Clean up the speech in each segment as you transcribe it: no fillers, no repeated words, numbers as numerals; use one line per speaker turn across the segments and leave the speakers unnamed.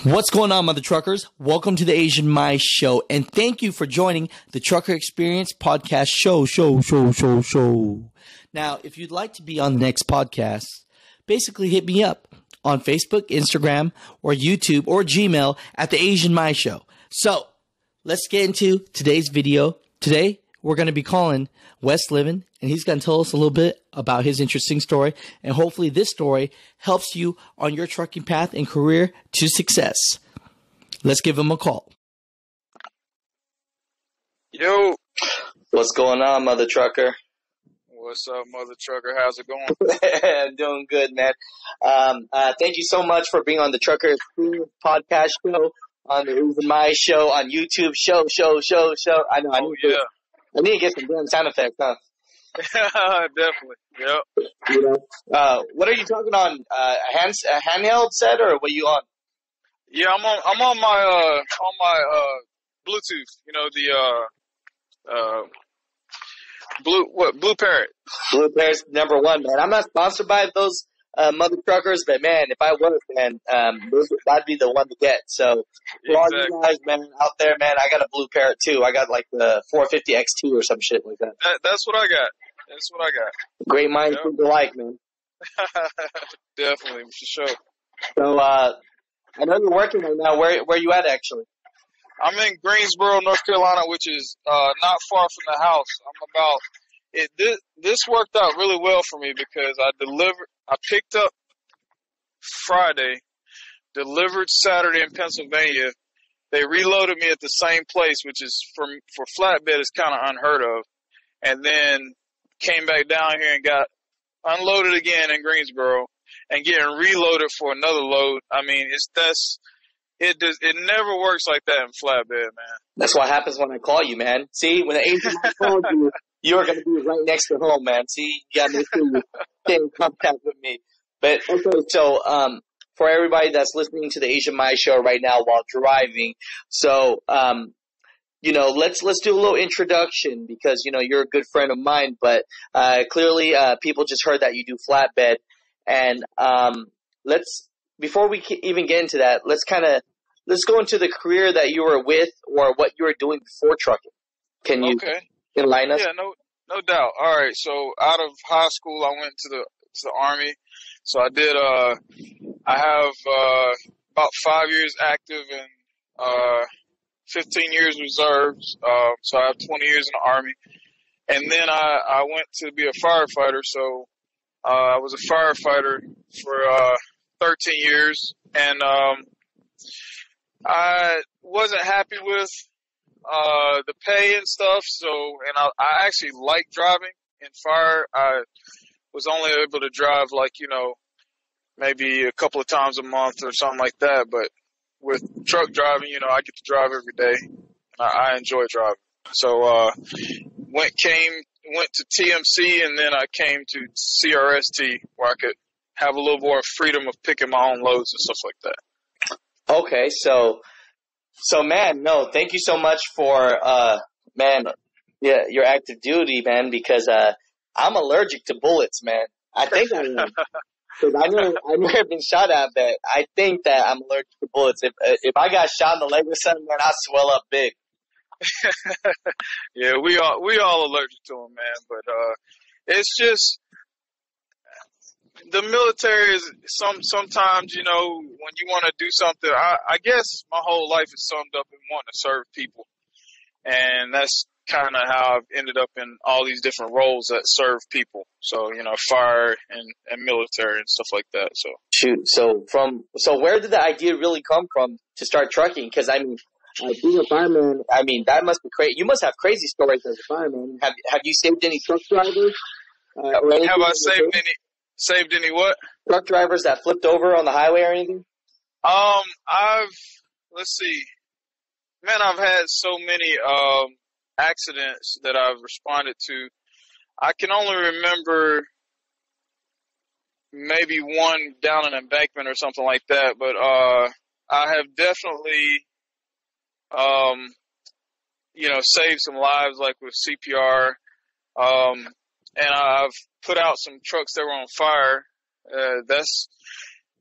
What's going on, mother truckers? Welcome to the Theasianmaishow, and thank you for joining the Trucker Experience podcast show. Now, if you'd like to be on the next podcast, basically hit me up on Facebook, Instagram, or YouTube, or Gmail at the Theasianmaishow. So, let's get into today's video. Today, we're going to be calling Wes Livin, and he's going to tell us a little bit about his interesting story, and hopefully this story helps you on your trucking path and career to success. Let's give him a call.
Yo.
What's going on, mother trucker?
What's up, mother trucker? How's it going?
Doing good, man. Thank you so much for being on the Trucker Experience podcast show, on the Theasianmaishow, on YouTube, show. I know, I need to get some damn sound effects, huh?
Definitely. Yep.
You know, what are you talking on? A handheld set, or what are you on?
Yeah, I'm on my Bluetooth. You know, the Blue Parrot.
Blue Parrot's number one, man. I'm not sponsored by those mother truckers, but man, if I was, man, that'd be the one to get. So for all you guys, man, out there, man, I got a Blue Parrot too. I got like the 450 XT or some shit like that.
That's what I got.
Great minds think alike, man.
Definitely, for sure.
So I know you're working right now. Where you at, actually?
I'm in Greensboro, North Carolina, which is not far from the house. I'm about it. This worked out really well for me because I picked up Friday, delivered Saturday in Pennsylvania. They reloaded me at the same place, which is for Flatbed is kind of unheard of, and then came back down here and got unloaded again in Greensboro and getting reloaded for another load. I mean, it never works like that in Flatbed, man.
That's what happens when I call you, man. See, when the agent calls you, you're going to be right next to home, man. See, you got to make sure you stay in contact with me. But, okay, so for everybody that's listening to the Theasianmaishow right now while driving, so, you know, let's do a little introduction because, you know, you're a good friend of mine, but clearly people just heard that you do Flatbed. And before we even get into that, let's go into the career that you were with or what you were doing before trucking. Can you enlighten us?
Yeah, no doubt. All right. So out of high school, I went to the Army. So I did. I have about 5 years active and 15 years reserves. So I have 20 years in the Army, and then I went to be a firefighter. So I was a firefighter for 13 years, and I wasn't happy with the pay and stuff. So, and I actually like driving. In fire, I was only able to drive like, you know, maybe a couple of times a month or something like that. But with truck driving, you know, I get to drive every day. I enjoy driving. So went to TMC, and then I came to CRST where I could have a little more freedom of picking my own loads and stuff like that.
Okay, so man, no, thank you so much for your active duty, man, because I'm allergic to bullets, man. I think I am. Because I've never been shot at, but I think that I'm allergic to bullets. If I got shot in the leg or something, man, I'd swell up big.
Yeah, we all allergic to them, man. But it's just the military is sometimes, you know, when you want to do something. I guess my whole life is summed up in wanting to serve people, and that's kind of how I've ended up in all these different roles that serve people. So, you know, fire and military and stuff like that. So
shoot. So where did the idea really come from to start trucking? Because I mean, being a fireman, I mean, that must be crazy. You must have crazy stories as a fireman. Have you saved any truck drivers?
Have I saved any what?
Truck drivers that flipped over on the highway or anything?
Let's see. Man, I've had so many accidents that I've responded to. I can only remember maybe one down an embankment or something like that, but I have definitely you know, saved some lives, like with CPR. And I've put out some trucks that were on fire.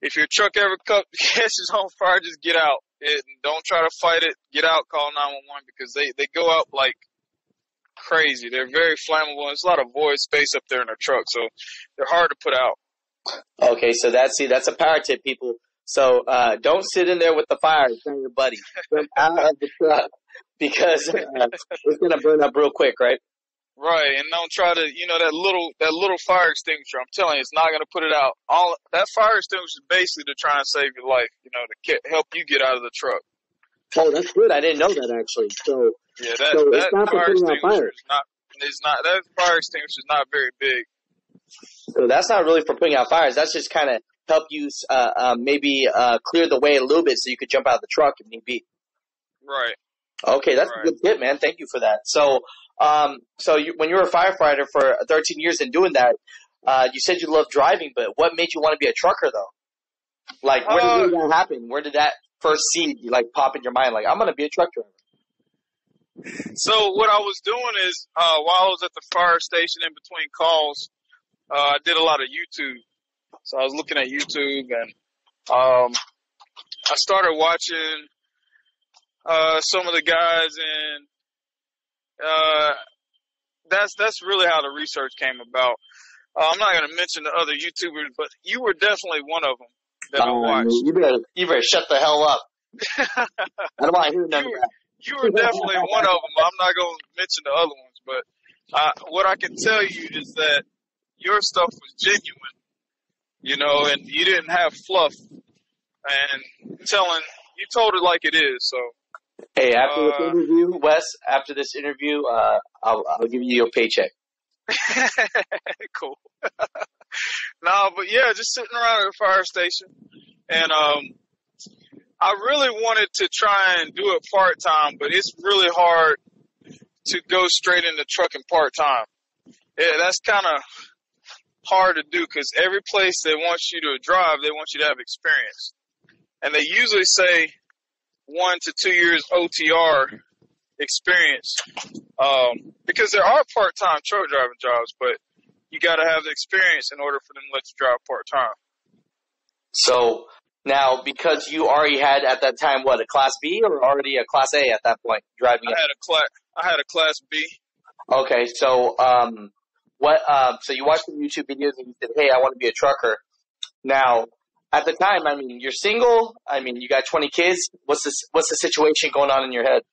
if your truck ever catches on fire, just get out. Don't try to fight it. Get out, call 911 because they go out like crazy. They're very flammable. There's a lot of void space up there in their truck, so they're hard to put out.
Okay, so that's a power tip, people. So don't sit in there with the fire. Tell your buddy. Jump out of the truck because it's going to burn up real quick, right?
Right, and don't try to, that little fire extinguisher. I'm telling you, it's not going to put it out. All that fire extinguisher is basically to try and save your life, to help you get out of the truck.
Oh, that's good. I didn't know that actually. So
yeah,
that fire extinguisher
that fire extinguisher is not very big.
So that's not really for putting out fires. That's just kind of help you maybe clear the way a little bit so you could jump out of the truck if need be.
Right.
Okay, that's a good tip, man. Thank you for that. So, when you were a firefighter for 13 years and doing that, you said you loved driving, but what made you want to be a trucker, though? Like, where did that happen? Where did that first seed, pop in your mind? Like, I'm going to be a truck driver.
So what I was doing is, while I was at the fire station in between calls, I did a lot of YouTube. So I was looking at YouTube and, I started watching, some of the guys and, that's really how the research came about. I'm not going to mention the other YouTubers, but you were definitely one of them that I watched.
You better shut the hell up. I don't want to hear none of that.
You were definitely one of them. I'm not going to mention the other ones, but what I can tell you is that your stuff was genuine, and you didn't have fluff. And you told it like it is, so.
Hey, after this interview, Wes, I'll give you your paycheck.
Cool. No, but yeah, just sitting around at the fire station. And I really wanted to try and do it part-time, but it's really hard to go straight into trucking part-time. Yeah, that's kind of hard to do because every place they want you to drive, they want you to have experience. And they usually say 1 to 2 years OTR experience, because there are part-time truck driving jobs, but you got to have the experience in order for them to let you drive part-time.
So now, because you already had at that time, a Class B or already a Class A at that point driving?
I had a Class B.
Okay, so so you watched the YouTube videos and you said, "Hey, I want to be a trucker." Now, at the time, you're single. You got 20 kids. What's the situation going on in your head?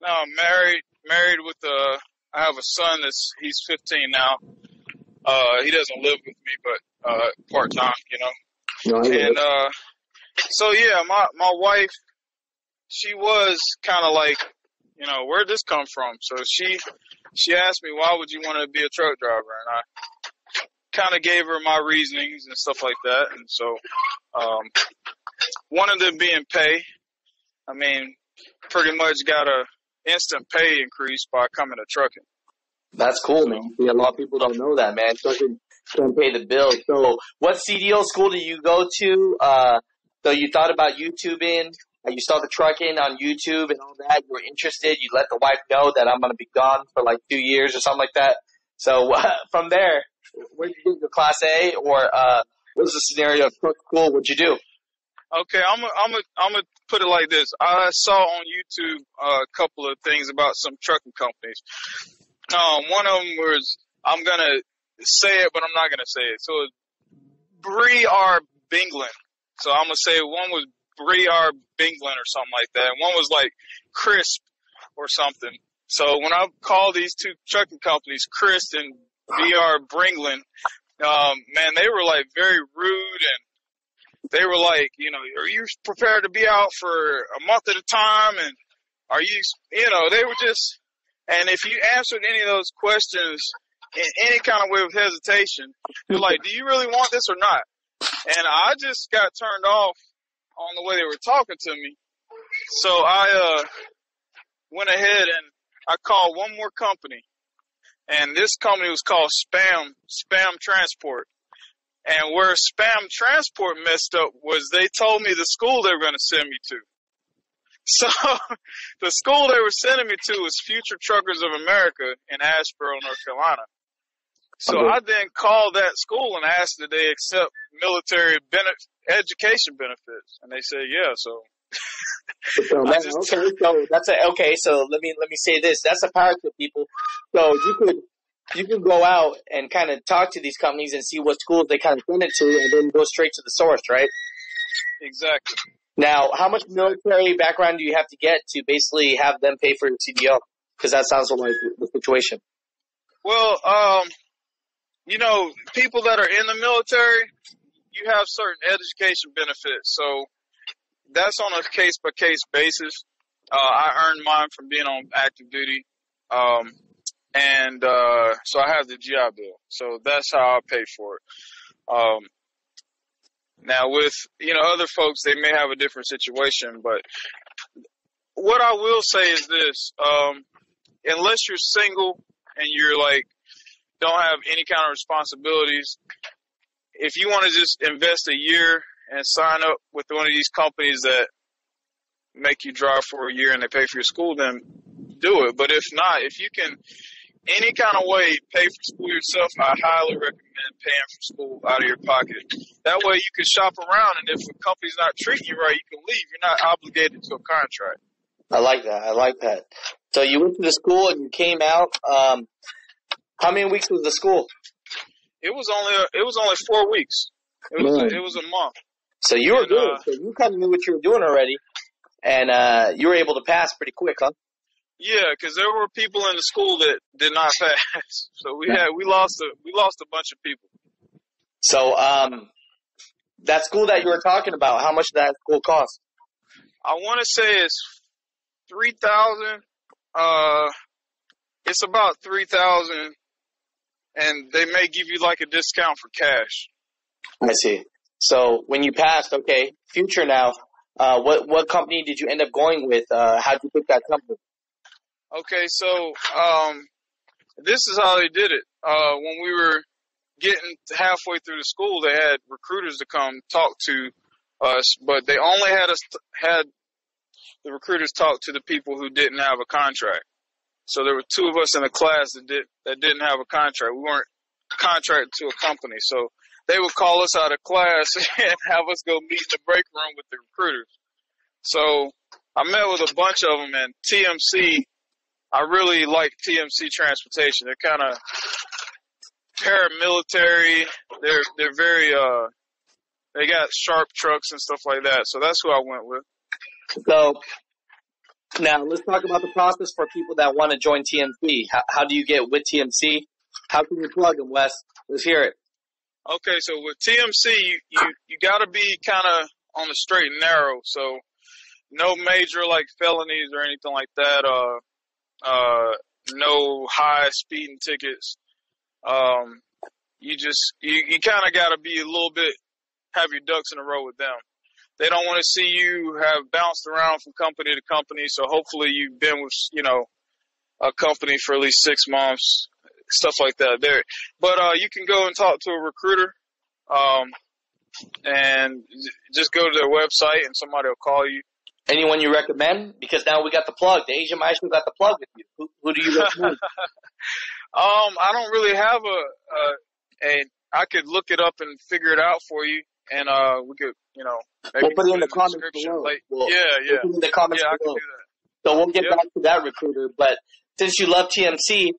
No, I'm married with I have a son he's 15 now. He doesn't live with me, but part-time, And so yeah, my wife, she was kind of like, where'd this come from? So she asked me, why would you want to be a truck driver? And I kind of gave her my reasonings and stuff like that. And so, one of them being pay. Pretty much got a instant pay increase by coming to trucking.
That's cool, man. See, a lot of people don't know that, man. Trucking can pay the bills. So what CDL school did you go to? So you thought about YouTubing. You saw the trucking on YouTube and all that. You were interested. You let the wife know that I'm going to be gone for 2 years or something like that. So from there, where did you get your Class A, or what was the scenario of truck school? What'd you do?
Okay, I'm gonna put it like this. I saw on YouTube a couple of things about some trucking companies. One of them was, I'm gonna say it, but I'm not gonna say it. So it's Bree R. Bingland. So I'm gonna say one was Bree R. Bingland or something like that, and one was Crisp or something. So when I call these two trucking companies, Chris and B.R. Bringland, man, they were very rude, and they were are you prepared to be out for a month at a time? And are you, they were just, and if you answered any of those questions in any kind of way with hesitation, they're like, do you really want this or not? And I just got turned off on the way they were talking to me. So I went ahead and I called one more company. And this company was called Spam Transport. And where Spam Transport messed up was they told me the school they were going to send me to. So the school they were sending me to was Future Truckers of America in Asheboro, North Carolina. So I then called that school and asked if they accept military education benefits, and they said yeah. So,
So let me say this. That's a power to people. So you could go out and kind of talk to these companies and see what schools they kind of send it to, and then go straight to the source, right?
Exactly.
Now, how much military background do you have to get to basically have them pay for your CDL? Because that sounds like the situation.
Well, people that are in the military, you have certain education benefits. So that's on a case-by-case basis. I earned mine from being on active duty. So I have the GI Bill. So that's how I pay for it. Now with, other folks, they may have a different situation, but what I will say is this, unless you're single and you're don't have any kind of responsibilities, if you want to just invest a year and sign up with one of these companies that make you drive for a year and they pay for your school, then do it. But if not, if you can any kind of way pay for school yourself, I highly recommend paying for school out of your pocket. That way you can shop around, and if a company's not treating you right, you can leave. You're not obligated to a contract.
I like that. So you went to the school and you came out. How many weeks was the school?
It was only 4 weeks. It was a month.
So you were good. So you kind of knew what you were doing already, and you were able to pass pretty quick, huh?
Yeah, because there were people in the school that did not pass. So we lost a bunch of people.
So that school that you were talking about, how much did that school cost?
I want to say it's $3,000. It's about $3,000, and they may give you a discount for cash.
I see. So when you passed, okay, future now, what company did you end up going with? How did you pick that company?
Okay, so this is how they did it. When we were getting halfway through the school, they had recruiters to come talk to us, but they only had the recruiters talk to the people who didn't have a contract. So there were 2 of us in a class that didn't have a contract. We weren't contracted to a company, so they would call us out of class and have us go meet in the break room with the recruiters. So I met with a bunch of them, and TMC. I really like TMC Transportation. They're kind of paramilitary. They're very they got sharp trucks and stuff like that. So that's who I went with.
So now let's talk about the process for people that want to join TMC. How do you get with TMC? How can you plug them, Wes? Let's hear it.
Okay, so with TMC, you got to be kind of on the straight and narrow. So no major felonies or anything like that. No high speeding tickets. You kind of got to be a little bit, have your ducks in a row with them. They don't want to see you have bounced around from company to company. So hopefully you've been with, a company for at least 6 months, stuff like that there. But, you can go and talk to a recruiter, and just go to their website and somebody will call you.
Anyone you recommend? Because now we got the plug. The Theasianmaishow got the plug with you. Who do you recommend?
I don't really have I could look it up and figure it out for you, and we could, maybe
we'll put it in the comments below.
We'll put it in
the comments below.
I can do that.
So we'll get back to that recruiter. But since you love TMC,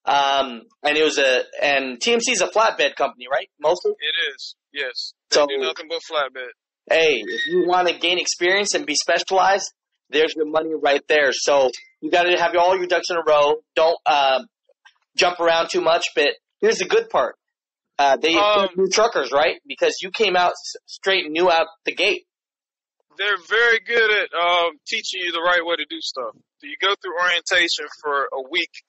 and TMC is a flatbed company, right? Mostly.
It is. Yes. They do nothing but flatbed.
Hey, if you want to gain experience and be specialized, there's your money right there. So you got to have all your ducks in a row. Don't jump around too much. But here's the good part. They accept new truckers, right? Because you came out straight new out the gate.
They're very good at teaching you the right way to do stuff. So you go through orientation for a week,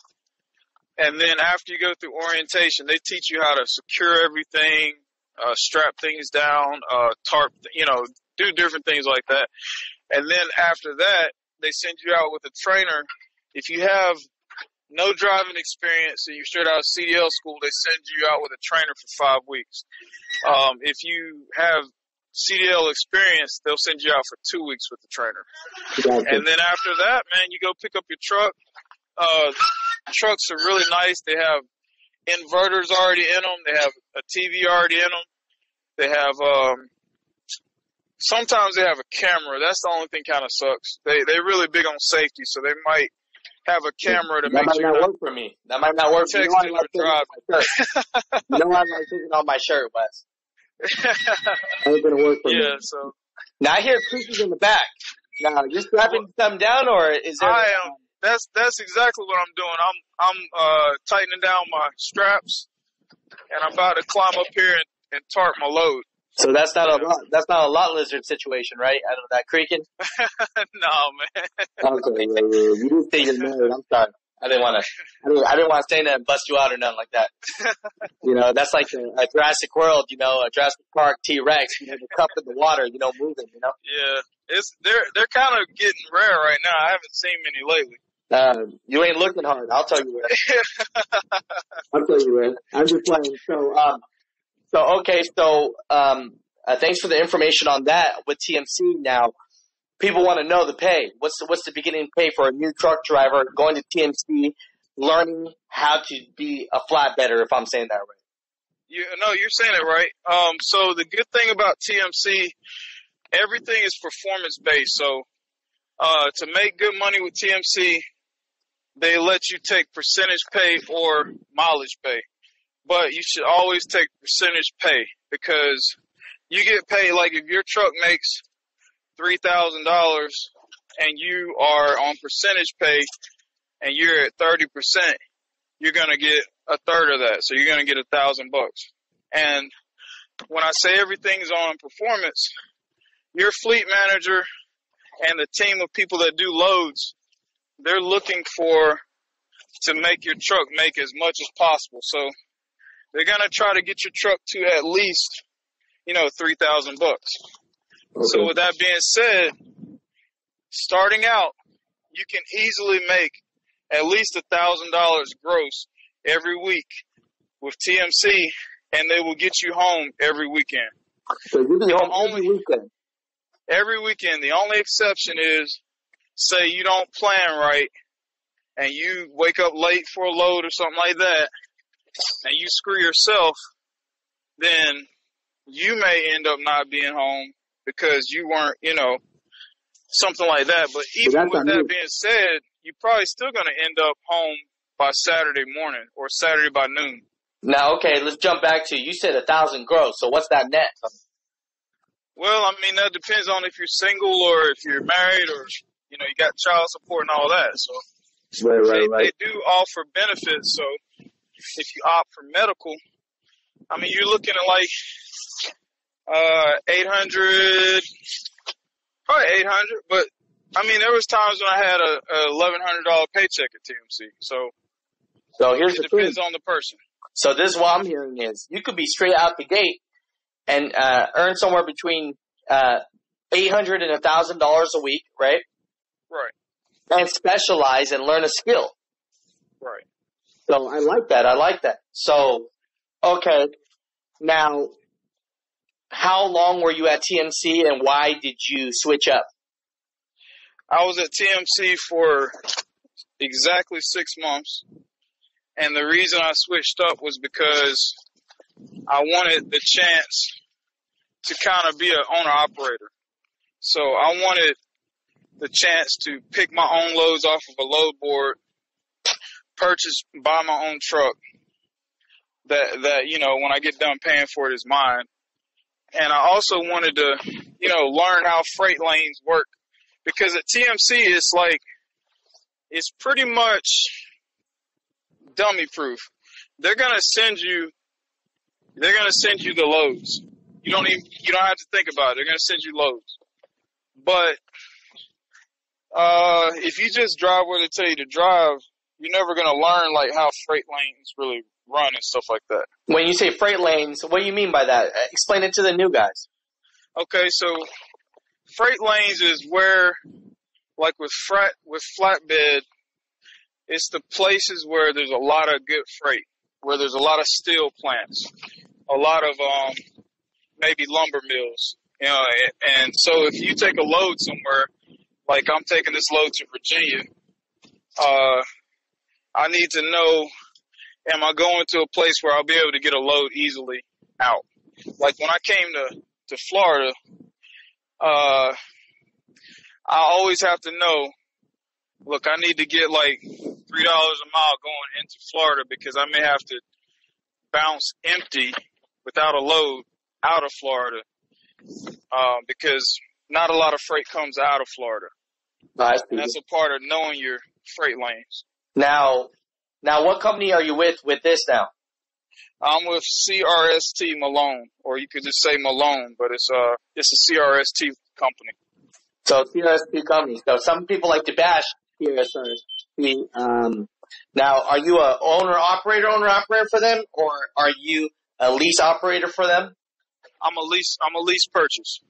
and then after you go through orientation, they teach you how to secure everything, strap things down, tarp, do different things like that. And then after that, they send you out with a trainer. If you have no driving experience and you're straight out of CDL school, they send you out with a trainer for 5 weeks. If you have CDL experience, they'll send you out for 2 weeks with the trainer. And then after that, man, you go pick up your truck. Trucks are really nice. They have inverters already in them. They have a TV already in them. They have sometimes they have a camera. That's the only thing kind of sucks. They're really big on safety, so they might have a camera to make sure
you're not work for me. That might not work for me.
texting or driving.
You know why I'm not taking off my shirt, Wes? Ain't gonna work for me.
Yeah, so
Now I hear creaking in the back. Now you're strapping something down, or is there?
I am. That's exactly what I'm doing. I'm tightening down my straps, and I'm about to climb up here and tarp my load.
So that's not a lot lizard situation, right? Out of that creaking.
No, man.
Okay, yeah. You didn't say you're married. I'm sorry. I didn't want to say that and bust you out or nothing like that. You know, that's like a Jurassic World, you know, a Jurassic Park T-Rex, you know, the cup in the water, you know, moving, you know.
Yeah, they're kind of getting rare right now. I haven't seen many lately.
You ain't looking hard. I'll tell you where. I'll tell you where. I'm just playing. Thanks for the information on that with TMC. Now, people want to know the pay. What's the beginning pay for a new truck driver going to TMC, learning how to be a flatbedder, if I'm saying that right?
You're saying it right. So the good thing about TMC, everything is performance based. So, to make good money with TMC, they let you take percentage pay or mileage pay. But you should always take percentage pay because you get paid, like if your truck makes $3,000 and you are on percentage pay and you're at 30%, you're going to get a third of that. So you're going to get $1,000. And when I say everything's on performance, your fleet manager and the team of people that do loads, they're looking to make your truck make as much as possible. So they're going to try to get your truck to at least, $3,000. Okay. So with that being said, starting out, you can easily make at least $1,000 gross every week with TMC, and they will get you home every weekend.
So you'll be home every weekend?
Every weekend. The only exception is, say you don't plan right, and you wake up late for a load or something like that, and you screw yourself, then you may end up not being home because you weren't, something like that. But even with that being said, you're probably still going to end up home by Saturday morning or Saturday by noon.
Now, okay, let's jump back to, you said 1,000 gross, so what's that net?
Well, that depends on if you're single or if you're married or, you got child support and all that. So
right.
They do offer benefits. So if you opt for medical, you're looking at like 800, probably 800. But there was times when I had a $1,100 paycheck at TMC. So
here's
it depends on the person.
So this is what I'm hearing is you could be straight out the gate and earn somewhere between $800 and $1,000 a week, right?
Right.
And specialize and learn a skill.
Right.
So I like that. So, okay. Now, how long were you at TMC and why did you switch up?
I was at TMC for exactly 6 months. And the reason I switched up was because I wanted the chance to kind of be an owner-operator. So I wanted the chance to pick my own loads off of a load board, buy my own truck that when I get done paying for it is mine. And I also wanted to, learn how freight lanes work. Because at TMC, it's pretty much dummy proof. They're going to send you the loads. You don't have to think about it. They're going to send you loads. But, if you just drive where they tell you to drive, you're never going to learn how freight lanes really run and stuff like that.
When you say freight lanes, what do you mean by that? Explain it to the new guys.
Okay, so freight lanes is where, with flatbed, it's the places where there's a lot of good freight, where there's a lot of steel plants, a lot of maybe lumber mills, and so if you take a load somewhere, like I'm taking this load to Virginia, I need to know am I going to a place where I'll be able to get a load easily out? Like when I came to Florida, I always have to know, look, I need to get like $3 a mile going into Florida because I may have to bounce empty without a load out of Florida because not a lot of freight comes out of Florida. And that's a part of knowing your freight lanes.
Now, what company are you with this now?
I'm with CRST Malone, or you could just say Malone, but it's a CRST company.
So CRST company. So some people like to bash CRST. Now, are you a owner operator for them, or are you a lease operator for them?
I'm a lease purchase.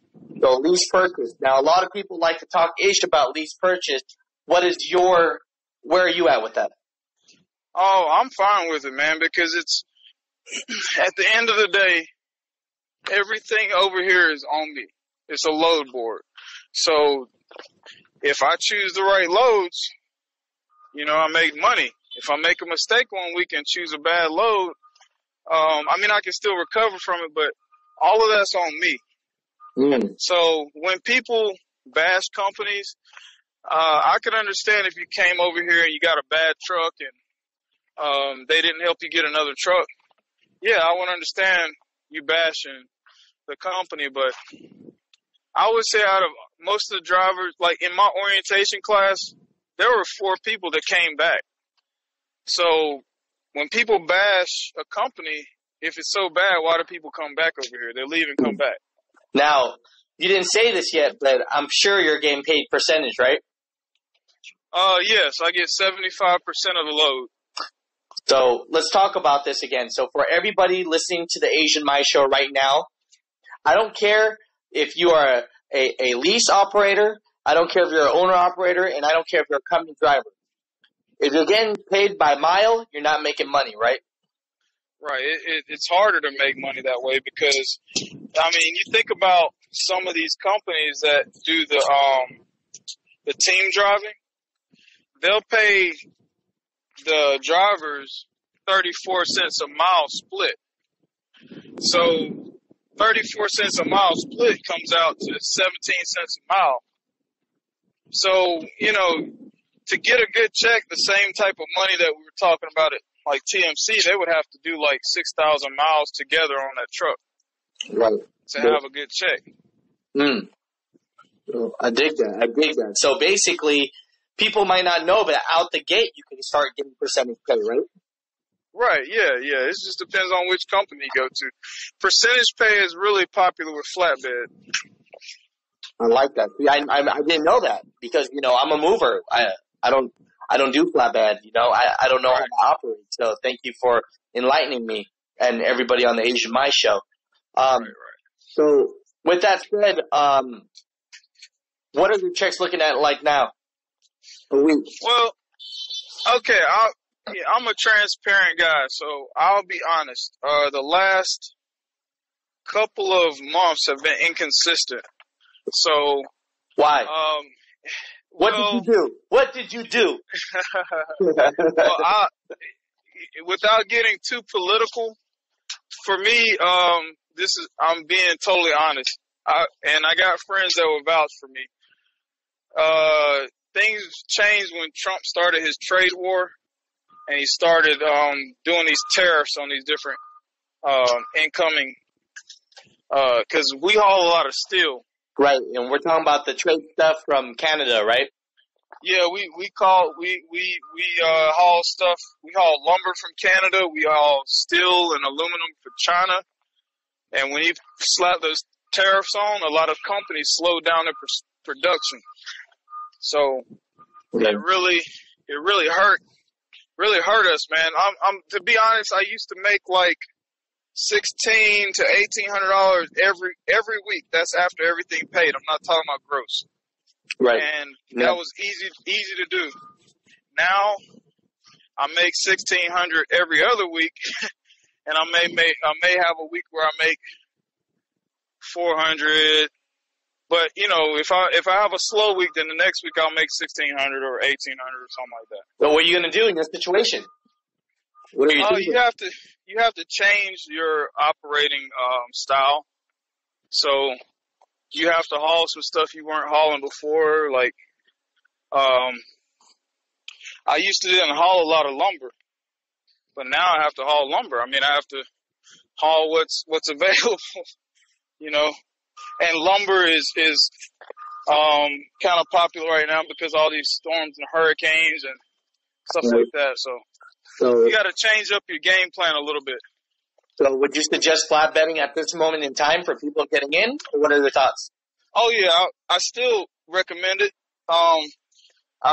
So lease purchase. Now, a lot of people like to talk ish about lease purchase. Where are you at with that?
Oh, I'm fine with it, man, because it's, at the end of the day, everything over here is on me. It's a load board. So if I choose the right loads, I make money. If I make a mistake one week and choose a bad load, I can still recover from it, but all of that's on me. So when people bash companies, I could understand if you came over here and you got a bad truck and they didn't help you get another truck. Yeah, I would understand you bashing the company, but I would say out of most of the drivers, like in my orientation class, there were 4 people that came back. So when people bash a company, if it's so bad, why do people come back over here? They leave and come back.
Now, you didn't say this yet, but I'm sure you're getting paid percentage, right?
Yes, I get 75% of the load.
So let's talk about this again. So for everybody listening to the Asian My Show right now, I don't care if you are a lease operator, I don't care if you're an owner operator, and I don't care if you're a company driver. If you're getting paid by mile, you're not making money, right?
Right. It's harder to make money that way because, you think about some of these companies that do the team driving, they'll pay the drivers 34 cents a mile split. So 34 cents a mile split comes out to 17 cents a mile. So, to get a good check, the same type of money that we were talking about at like TMC, they would have to do like 6,000 miles together on that truck.
Right.
To have a good check.
I dig that. So basically, people might not know, but out the gate, you can start getting percentage pay, right?
Right, yeah. It just depends on which company you go to. Percentage pay is really popular with Flatbed.
I like that. See, I didn't know that because, I'm a mover. I don't do Flatbed, I don't know how to operate. So thank you for enlightening me and everybody on the Asian My Show.
Right.
So with that said, what are the checks looking at like now? A week?
Well, okay, I'm a transparent guy, so I'll be honest. The last couple of months have been inconsistent. So
why? What did you do?
Well, without getting too political, for me, I'm being totally honest. And I got friends that will vouch for me. Things changed when Trump started his trade war, and he started doing these tariffs on these different incoming, because we haul a lot of steel.
Right, and we're talking about the trade stuff from Canada, right?
Yeah, we haul stuff. We haul lumber from Canada. We haul steel and aluminum for China. And when he slapped those tariffs on, a lot of companies slowed down their production. So it really hurt us, man. I'm to be honest, I used to make like $1,600 to $1,800 every week. That's after everything paid. I'm not talking about gross.
Right.
And that was easy to do. Now I make $1,600 every other week, and I may have a week where I make $400. But if I have a slow week, then the next week I'll make $1,600 or $1,800 or something like that.
So what are you gonna do in this situation? What are you doing?
You have to change your operating style. So you have to haul some stuff you weren't hauling before. Like I used to didn't haul a lot of lumber, but now I have to haul lumber. I mean, I have to haul what's available, you know. And lumber is kind of popular right now because all these storms and hurricanes and stuff like that. So you got to change up your game plan a little bit.
So would you suggest flatbedding at this moment in time for people getting in? Or what are your thoughts?
Oh yeah, I still recommend it. I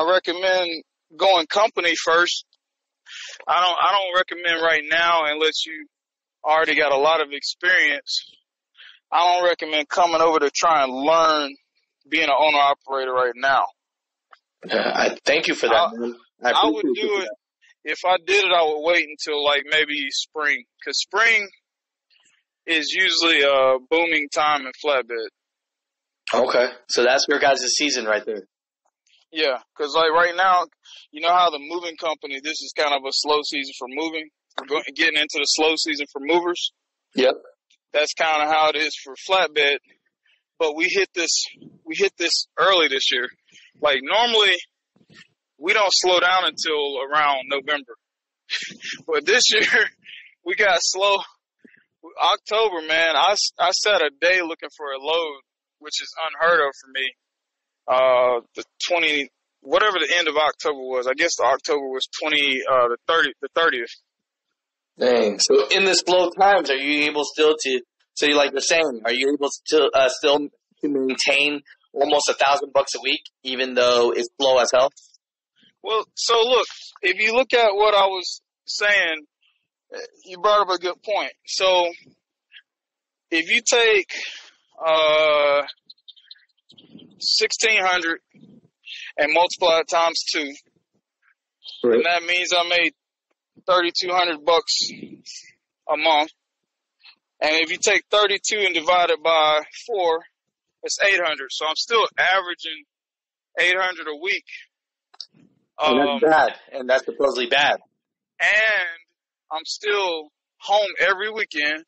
recommend going company first. I don't recommend right now unless you already got a lot of experience. I don't recommend coming over to try and learn being an owner operator right now.
I thank you for that.
I would do it. If I did it, I would wait until like maybe spring, because spring is usually a booming time in flatbed.
Okay, so that's your guys' season right there.
Yeah, because like right now, you know how the moving company, this is kind of a slow season for moving. We're getting into the slow season for movers.
Yep.
That's kind of how it is for flatbed. But we hit this early this year. Like normally, we don't slow down until around November. But this year, we got slow. October, man, I sat a day looking for a load, which is unheard of for me. Whatever the end of October was. I guess the October was the 30th.
Dang. So in the slow times, are you able still to, so you like you're saying, are you able to still to maintain almost $1,000 a week, even though it's slow as hell?
Well, so look, if you look at what I was saying, you brought up a good point. So if you take 1,600 and multiply it times 2, right, and that means I made $3,200 a month. And if you take 32 and divide it by 4, it's 800. So I'm still averaging 800 a week.
And that's bad. And that's supposedly bad.
And I'm still home every weekend.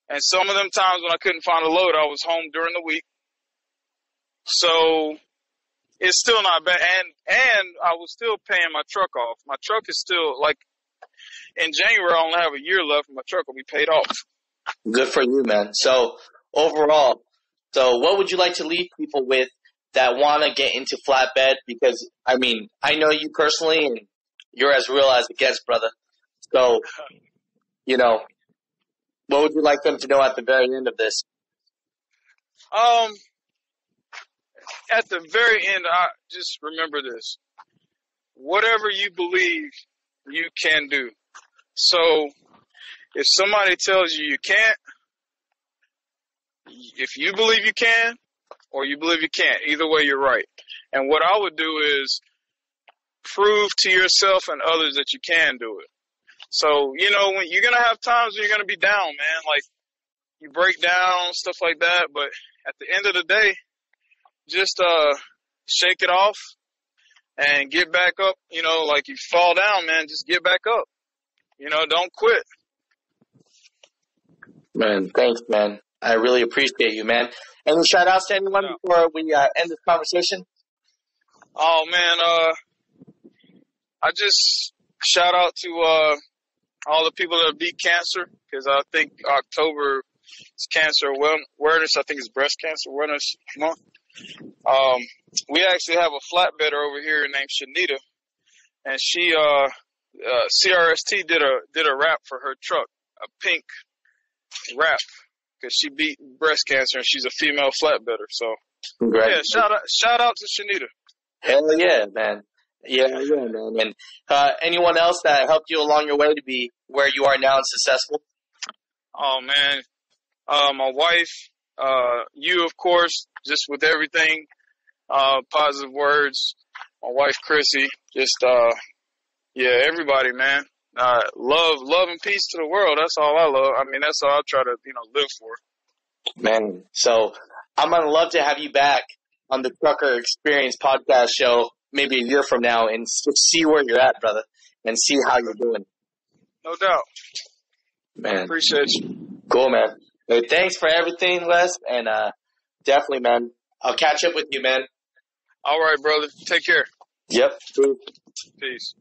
And some of them times when I couldn't find a load, I was home during the week. So it's still not bad. And I was still paying my truck off. My truck is still, like, in January, I only have a year left and my truck will be paid off.
Good for you, man. So overall, what would you like to leave people with that want to get into flatbed? Because, I mean, I know you personally, and you're as real as it gets, brother. So, you know, what would you like them to know at the very end of this?
At the very end, I just remember this. Whatever you believe, you can do. So if somebody tells you can't, if you believe you can or you believe you can't, either way you're right. And what I would do is prove to yourself and others that you can do it. So, you know, when you're going to have times when you're going to be down, man, like you break down, stuff like that. But at the end of the day, just shake it off and get back up. You know, like you fall down, man, just get back up. You know, don't quit.
Man, thanks, man. I really appreciate you, man. Any shout outs to anyone before we end this conversation?
Oh, man, I just shout out to all the people that beat cancer, because I think October is Cancer Awareness. I think it's Breast Cancer Awareness Month. We actually have a flatbedder over here named Shanita, and she CRST did a wrap for her truck, a pink wrap, because she beat breast cancer and she's a female flatbedder. So yeah, shout out to Shanita.
Hell yeah, man. Yeah, man. And anyone else that helped you along your way to be where you are now and successful?
Oh man, my wife, you of course, just with everything, positive words. My wife Chrissy, just yeah, everybody, man. Love and peace to the world. That's all I love. I mean, that's all I try to, live for.
Man, so I'm going to love to have you back on the Trucker Experience podcast show maybe a year from now and see where you're at, brother, and see how you're doing.
No doubt.
Man.
Appreciate you.
Cool, man. Hey, thanks for everything, Les, and definitely, man. I'll catch up with you, man.
All right, brother. Take care.
Yep.
Peace.